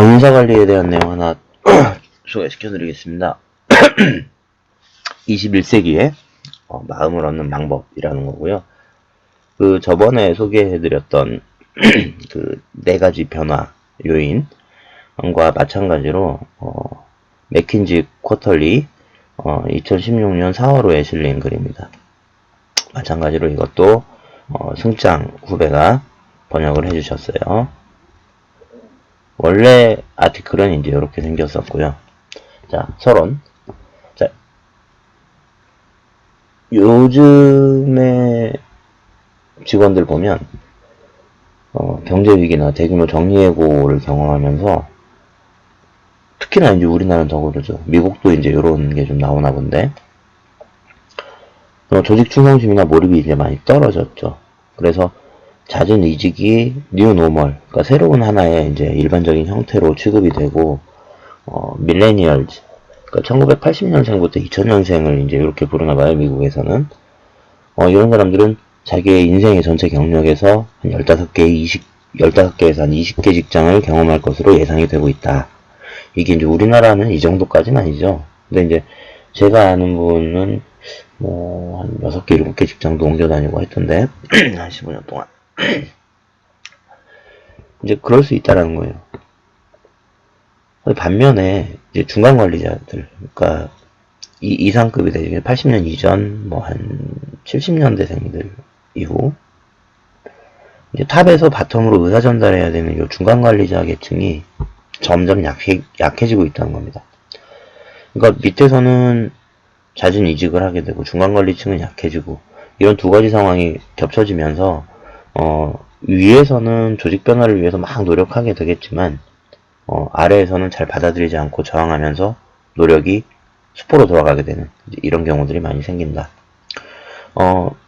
인사관리에 대한 내용 하나 소개시켜 드리겠습니다. 21세기에 마음을 얻는 방법이라는 거고요. 저번에 소개해 드렸던 그 네 가지 변화 요인과 마찬가지로 맥킨지 쿼털리 2016년 4월호에 실린 글입니다. 마찬가지로 이것도 승장 후배가 번역을 해주셨어요. 원래 아티클은 이제 이렇게 생겼었고요. 자, 서론. 자, 요즘에 직원들 보면 경제 위기나 대규모 정리해고를 경험하면서 특히나 이제 우리나라는 더 그러죠. 미국도 이제 이런 게 좀 나오나 본데 조직 충성심이나 몰입이 이제 많이 떨어졌죠. 그래서 잦은 이직이 뉴 노멀, 그러니까 새로운 하나의 이제 일반적인 형태로 취급이 되고, 밀레니얼즈, 그러니까 1980년생부터 2000년생을 이제 이렇게 부르나 봐요, 미국에서는. 이런 사람들은 자기의 인생의 전체 경력에서 한 15개에서 한 20개 직장을 경험할 것으로 예상이 되고 있다. 이게 이제 우리나라는 이 정도까지는 아니죠. 근데 이제 제가 아는 분은 한 6개, 7개 직장도 옮겨 다니고 했던데, 한 15년 동안. 이제 그럴 수 있다라는 거예요. 반면에 이제 중간 관리자들, 그러니까 이 이상급이 되죠. 80년 이전, 한 70년대생들 이후 이제 탑에서 바텀으로 의사 전달해야 되는 이 중간 관리자 계층이 점점 약해지고 있다는 겁니다. 그러니까 밑에서는 잦은 이직을 하게 되고 중간 관리층은 약해지고 이런 두 가지 상황이 겹쳐지면서 위에서는 조직 변화를 위해서 막 노력하게 되겠지만 아래에서는 잘 받아들이지 않고 저항하면서 노력이 수포로 돌아가게 되는 이런 경우들이 많이 생긴다.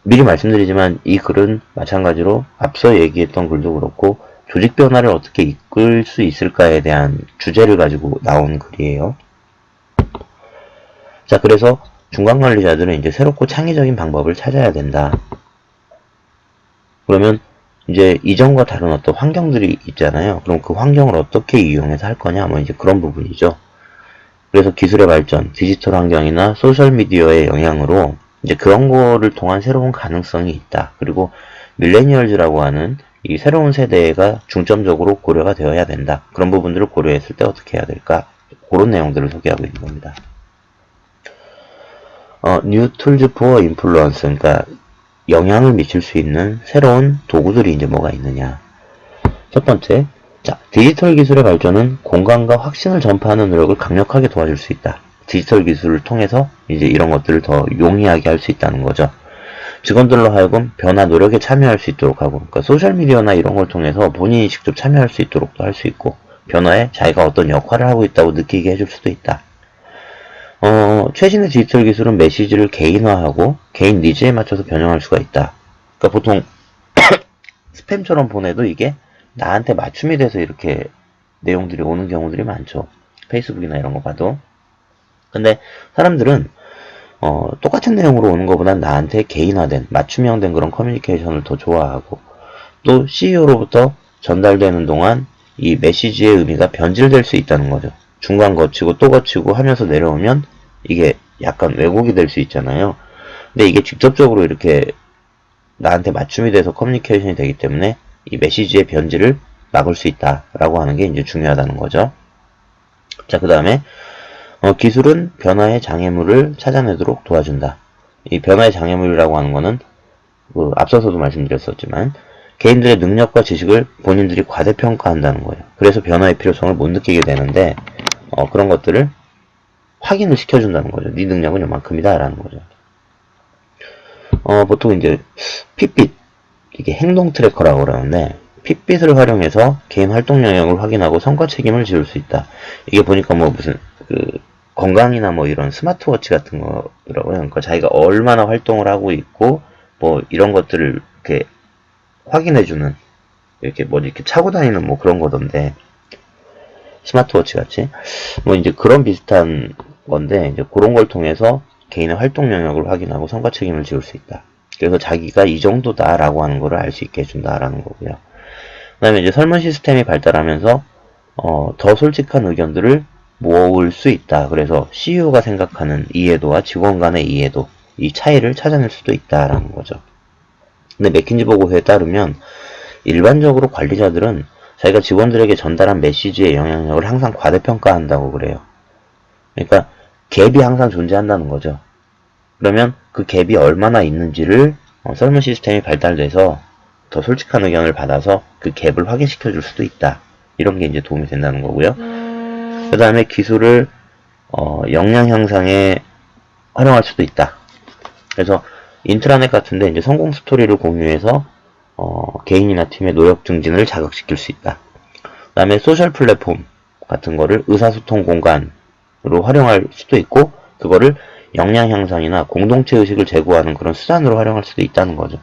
미리 말씀드리지만 이 글은 마찬가지로 앞서 얘기했던 글도 그렇고 조직 변화를 어떻게 이끌 수 있을까에 대한 주제를 가지고 나온 글이에요. 자, 그래서 중간 관리자들은 이제 새롭고 창의적인 방법을 찾아야 된다. 그러면 이제 이전과 다른 어떤 환경들이 있잖아요. 그럼 그 환경을 어떻게 이용해서 할 거냐, 이제 그런 부분이죠. 그래서 기술의 발전, 디지털 환경이나 소셜미디어의 영향으로 이제 그런 거를 통한 새로운 가능성이 있다. 그리고 밀레니얼즈라고 하는 이 새로운 세대가 중점적으로 고려가 되어야 된다. 그런 부분들을 고려했을 때 어떻게 해야 될까? 그런 내용들을 소개하고 있는 겁니다. New Tools for Influence, 그러니까 영향을 미칠 수 있는 새로운 도구들이 이제 뭐가 있느냐. 첫 번째, 자, 디지털 기술의 발전은 공감과 확신을 전파하는 노력을 강력하게 도와줄 수 있다. 디지털 기술을 통해서 이제 이런 것들을 더 용이하게 할 수 있다는 거죠. 직원들로 하여금 변화 노력에 참여할 수 있도록 하고, 그러니까 소셜미디어나 이런 걸 통해서 본인이 직접 참여할 수 있도록도 할 수 있고, 변화에 자기가 어떤 역할을 하고 있다고 느끼게 해줄 수도 있다. 최신의 디지털 기술은 메시지를 개인화하고 개인 니즈에 맞춰서 변형할 수가 있다. 그러니까 보통 스팸처럼 보내도 이게 나한테 맞춤이 돼서 이렇게 내용들이 오는 경우들이 많죠. 페이스북이나 이런 거 봐도. 근데 사람들은 똑같은 내용으로 오는 것보단 나한테 개인화된, 맞춤형 된 그런 커뮤니케이션을 더 좋아하고, 또 CEO로부터 전달되는 동안 이 메시지의 의미가 변질될 수 있다는 거죠. 중간 거치고 또 거치고 하면서 내려오면 이게 약간 왜곡이 될 수 있잖아요. 근데 이게 직접적으로 이렇게 나한테 맞춤이 돼서 커뮤니케이션이 되기 때문에 이 메시지의 변질을 막을 수 있다라고 하는 게 이제 중요하다는 거죠. 자, 그 다음에 기술은 변화의 장애물을 찾아내도록 도와준다. 이 변화의 장애물이라고 하는 거는 앞서서도 말씀드렸었지만 개인들의 능력과 지식을 본인들이 과대평가한다는 거예요. 그래서 변화의 필요성을 못 느끼게 되는데 그런 것들을 확인을 시켜준다는 거죠. 네 능력은 요만큼이다 라는 거죠. 보통 이제 핏빛, 이게 행동 트래커라고 그러는데 핏빛을 활용해서 개인 활동 영역을 확인하고 성과 책임을 지을 수 있다. 이게 보니까 무슨 건강이나 이런 스마트워치 같은 거라고요. 그러니까 자기가 얼마나 활동을 하고 있고 이런 것들을 이렇게 확인해주는, 이렇게 이렇게 차고 다니는 그런 거던데, 스마트워치 같이 이제 그런 비슷한 건데 이제 그런 걸 통해서 개인의 활동 영역을 확인하고 성과 책임을 지을 수 있다. 그래서 자기가 이 정도다라고 하는 거를 알 수 있게 해준다라는 거고요. 그 다음에 이제 설문 시스템이 발달하면서 더 솔직한 의견들을 모을 수 있다. 그래서 CEO가 생각하는 이해도와 직원 간의 이해도, 이 차이를 찾아낼 수도 있다라는 거죠. 근데 맥킨지 보고서에 따르면 일반적으로 관리자들은 자기가 직원들에게 전달한 메시지의 영향력을 항상 과대평가한다고 그래요. 그러니까 갭이 항상 존재한다는 거죠. 그러면 그 갭이 얼마나 있는지를 설문 시스템이 발달돼서 더 솔직한 의견을 받아서 그 갭을 확인시켜 줄 수도 있다. 이런 게 이제 도움이 된다는 거고요. 그 다음에 기술을 역량 향상에 활용할 수도 있다. 그래서 인트라넷 같은데 이제 성공 스토리를 공유해서 개인이나 팀의 노력 증진을 자극시킬 수 있다. 그 다음에 소셜 플랫폼 같은 거를 의사소통 공간으로 활용할 수도 있고, 그거를 역량 향상이나 공동체 의식을 제고하는 그런 수단으로 활용할 수도 있다는 거죠.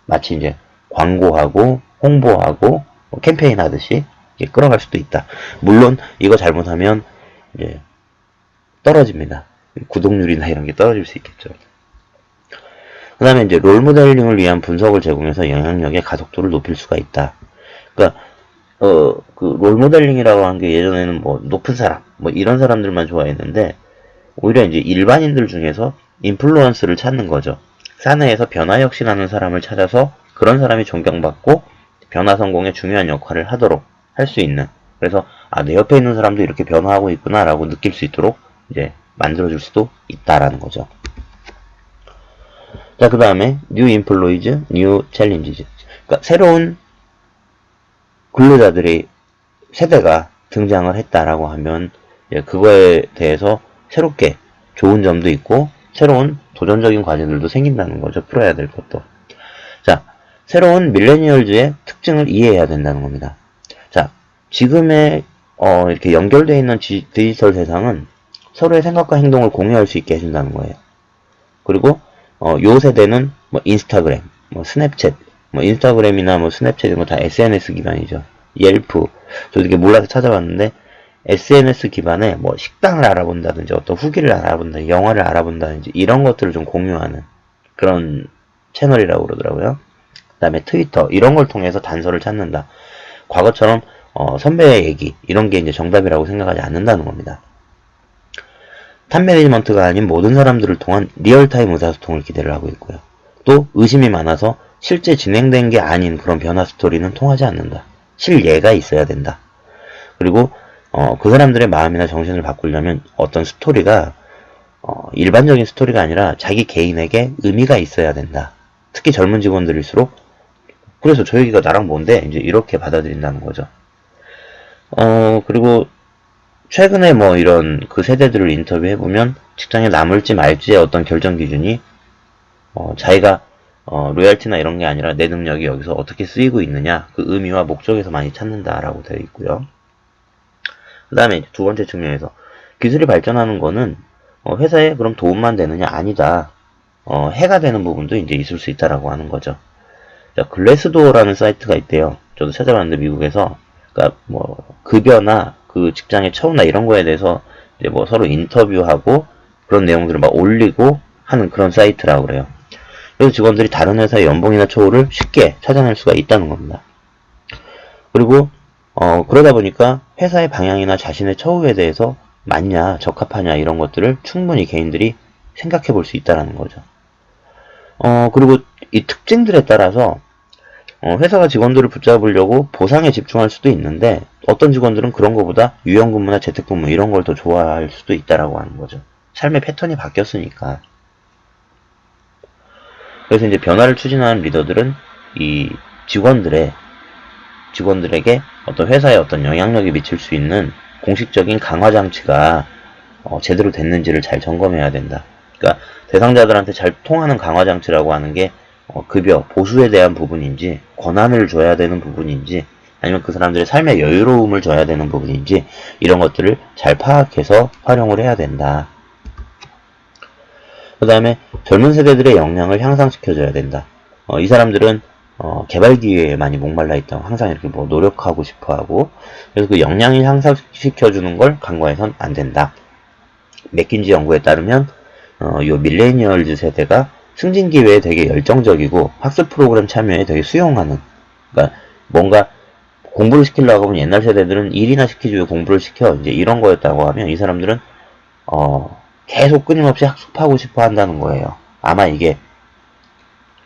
마치 이제 광고하고 홍보하고 캠페인 하듯이 끌어갈 수도 있다. 물론 이거 잘못하면 이제 떨어집니다. 구독률이나 이런 게 떨어질 수 있겠죠. 그 다음에 이제 롤모델링을 위한 분석을 제공해서 영향력의 가속도를 높일 수가 있다. 그러니까 그 롤모델링이라고 한 게 예전에는 뭐 높은 사람, 뭐 이런 사람들만 좋아했는데, 오히려 이제 일반인들 중에서 인플루언스를 찾는 거죠. 사내에서 변화 혁신하는 사람을 찾아서 그런 사람이 존경받고 변화 성공에 중요한 역할을 하도록 할 수 있는, 그래서 내 옆에 있는 사람도 이렇게 변화하고 있구나 라고 느낄 수 있도록 이제 만들어줄 수도 있다라는 거죠. 자, 그 다음에 New Employees, New Challenges. 그러니까 새로운 근로자들의 세대가 등장을 했다라고 하면 그거에 대해서 새롭게 좋은 점도 있고 새로운 도전적인 과제들도 생긴다는 거죠. 풀어야 될 것도. 자, 새로운 밀레니얼즈의 특징을 이해해야 된다는 겁니다. 자, 지금의 이렇게 연결되어 있는 디지털 세상은 서로의 생각과 행동을 공유할 수 있게 해준다는 거예요. 그리고 요 세대는 뭐 인스타그램, 뭐 스냅챗, 뭐 인스타그램이나 뭐 스냅챗 이런 거 다 SNS 기반이죠. 옐프, 저도 이게 몰라서 찾아봤는데 SNS 기반의 뭐 식당을 알아본다든지 어떤 후기를 알아본다든지 영화를 알아본다든지 이런 것들을 좀 공유하는 그런 채널이라고 그러더라고요. 그 다음에 트위터 이런 걸 통해서 단서를 찾는다. 과거처럼 선배의 얘기 이런 게 이제 정답이라고 생각하지 않는다는 겁니다. 탑 매니지먼트가 아닌 모든 사람들을 통한 리얼타임 의사소통을 기대를 하고 있고요. 또 의심이 많아서 실제 진행된 게 아닌 그런 변화 스토리는 통하지 않는다. 실예가 있어야 된다. 그리고 그 사람들의 마음이나 정신을 바꾸려면 어떤 스토리가 일반적인 스토리가 아니라 자기 개인에게 의미가 있어야 된다. 특히 젊은 직원들일수록 그래서 저 얘기가 나랑 뭔데? 이제 이렇게 받아들인다는 거죠. 그리고 최근에 뭐 이런 그 세대들을 인터뷰해보면 직장에 남을지 말지의 어떤 결정 기준이 자기가 로열티나 이런 게 아니라 내 능력이 여기서 어떻게 쓰이고 있느냐 그 의미와 목적에서 많이 찾는다라고 되어 있고요. 그 다음에 두 번째 측면에서 기술이 발전하는 거는 회사에 그럼 도움만 되느냐 아니다. 해가 되는 부분도 이제 있을 수 있다라고 하는 거죠. 자, 글래스도어라는 사이트가 있대요. 저도 찾아봤는데 미국에서 그러니까 뭐 급여나 그 직장의 처우나 이런 거에 대해서 이제 뭐 서로 인터뷰하고 그런 내용들을 막 올리고 하는 그런 사이트라고 그래요. 그래서 직원들이 다른 회사의 연봉이나 처우를 쉽게 찾아낼 수가 있다는 겁니다. 그리고 그러다 보니까 회사의 방향이나 자신의 처우에 대해서 맞냐, 적합하냐 이런 것들을 충분히 개인들이 생각해 볼 수 있다는 거죠. 그리고 이 특징들에 따라서 회사가 직원들을 붙잡으려고 보상에 집중할 수도 있는데 어떤 직원들은 그런 것보다 유연근무나 재택근무 이런 걸 더 좋아할 수도 있다라고 하는 거죠. 삶의 패턴이 바뀌었으니까. 그래서 이제 변화를 추진하는 리더들은 이 직원들에게 어떤 회사에 어떤 영향력이 미칠 수 있는 공식적인 강화 장치가 제대로 됐는지를 잘 점검해야 된다. 그러니까 대상자들한테 잘 통하는 강화 장치라고 하는 게 급여, 보수에 대한 부분인지 권한을 줘야 되는 부분인지 아니면 그 사람들의 삶의 여유로움을 줘야 되는 부분인지 이런 것들을 잘 파악해서 활용을 해야 된다. 그 다음에 젊은 세대들의 역량을 향상시켜줘야 된다. 이 사람들은 개발 기회에 많이 목말라 있다고 항상 이렇게 뭐 노력하고 싶어하고 그래서 그 역량을 향상시켜주는 걸 간과해선 안 된다. 맥킨지 연구에 따르면 요 밀레니얼즈 세대가 승진 기회에 되게 열정적이고 학습 프로그램 참여에 되게 수용하는, 그러니까 뭔가 공부를 시키려고 하면 옛날 세대들은 일이나 시키지 왜 공부를 시켜? 이제 이런 거였다고 하면 이 사람들은 계속 끊임없이 학습하고 싶어 한다는 거예요. 아마 이게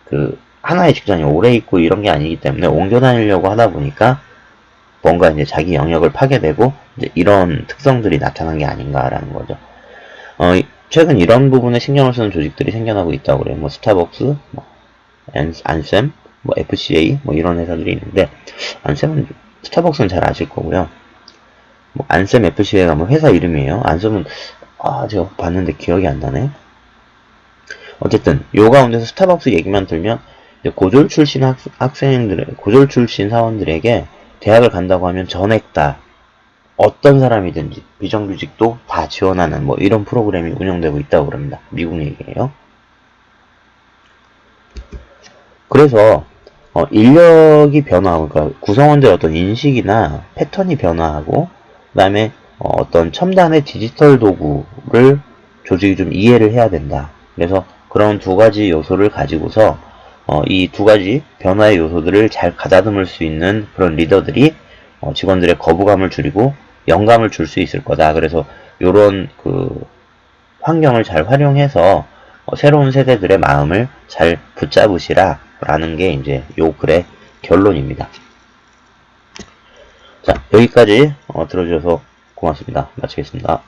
그 하나의 직장이 오래 있고 이런 게 아니기 때문에 옮겨 다니려고 하다 보니까 뭔가 이제 자기 영역을 파괴되고 이제 이런 특성들이 나타난 게 아닌가라는 거죠. 최근 이런 부분에 신경을 쓰는 조직들이 생겨나고 있다고 그래요. 뭐 스타벅스, 뭐 안셈, 뭐 FCA, 뭐 이런 회사들이 있는데 안셈은 스타벅스는 잘 아실 거고요. 뭐 안셈 FCA가 뭐 회사 이름이에요. 안셈은 제가 봤는데 기억이 안 나네. 어쨌든 요 가운데서 스타벅스 얘기만 들면 고졸 출신 고졸 출신 사원들에게 대학을 간다고 하면 전액 다 어떤 사람이든지 비정규직도 다 지원하는 뭐 이런 프로그램이 운영되고 있다고 합니다. 미국 얘기예요. 그래서 인력이 변화하고 그러니까 구성원들의 어떤 인식이나 패턴이 변화하고 그다음에 어떤 첨단의 디지털 도구를 조직이 좀 이해를 해야 된다. 그래서 그런 두 가지 요소를 가지고서 이 두 가지 변화의 요소들을 잘 가다듬을 수 있는 그런 리더들이 직원들의 거부감을 줄이고 영감을 줄 수 있을 거다. 그래서 이런 그 환경을 잘 활용해서 새로운 세대들의 마음을 잘 붙잡으시라 라는 게 이제 요 글의 결론입니다. 자, 여기까지 들어주셔서 고맙습니다. 마치겠습니다.